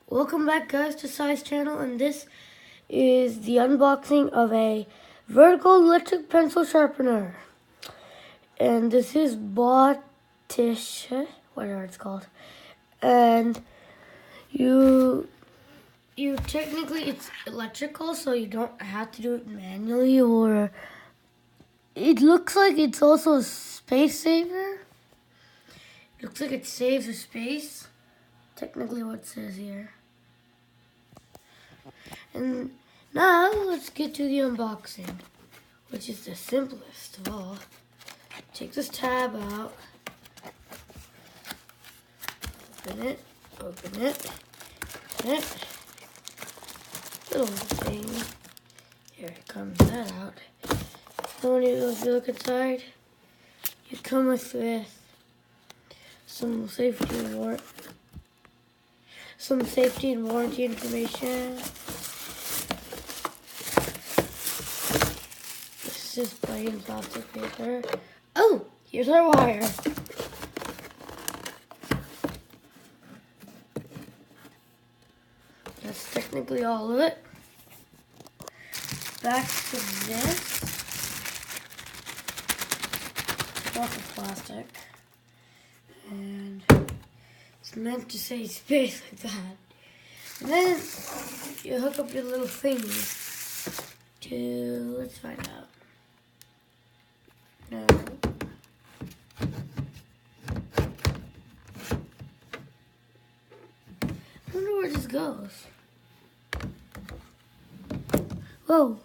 Welcome back, guys, to Size Channel, and this is the unboxing of a vertical electric pencil sharpener. And this is Bostitch, whatever it's called. And you technically, it's electrical, so you don't have to do it manually, or it looks like it's also a space saver. It looks like it saves the space. Technically what it says here. And now let's get to the unboxing, which is the simplest of all. Take this tab out. Open it. Open it. Little thing. Here it comes that out. And when you look inside, you come with some safety and warranty information. This is plain plastic paper. Oh, here's our wire. That's technically all of it. Back to this. Lots of plastic. And it's meant to say space like that. And then you hook up your little thingy to, let's find out. No. I wonder where this goes. Whoa.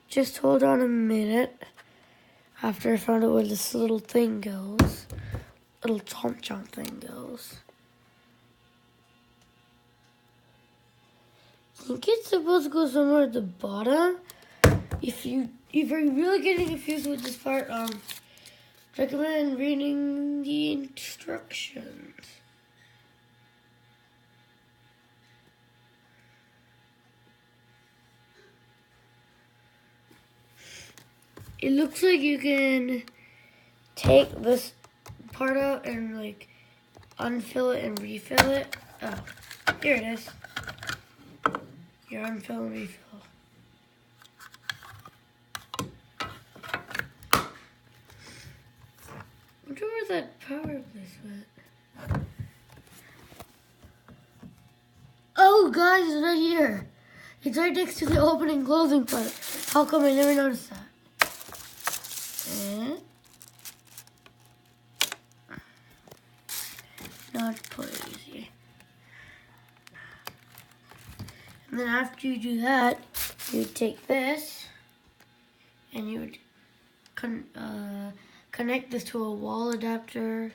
Just hold on a minute after I found out where this little thing goes. Little chomp thing goes. I think it's supposed to go somewhere at the bottom. If you're really getting confused with this part, recommend reading the instructions. It looks like you can take this part out and like unfill it and refill it. Oh, here it is. Your unfill and refill. I wonder where that power place went. Oh, guys, it's right here. It's right next to the opening and closing part. How come I never noticed that? Not put it easy. And then after you do that, you take this and you would connect this to a wall adapter.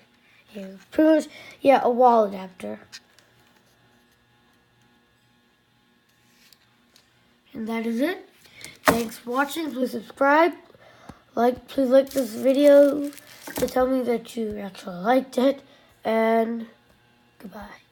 Yeah, pretty much, yeah, a wall adapter. And that is it. Thanks for watching. Please subscribe. Please like this video to tell me that you actually liked it, and goodbye.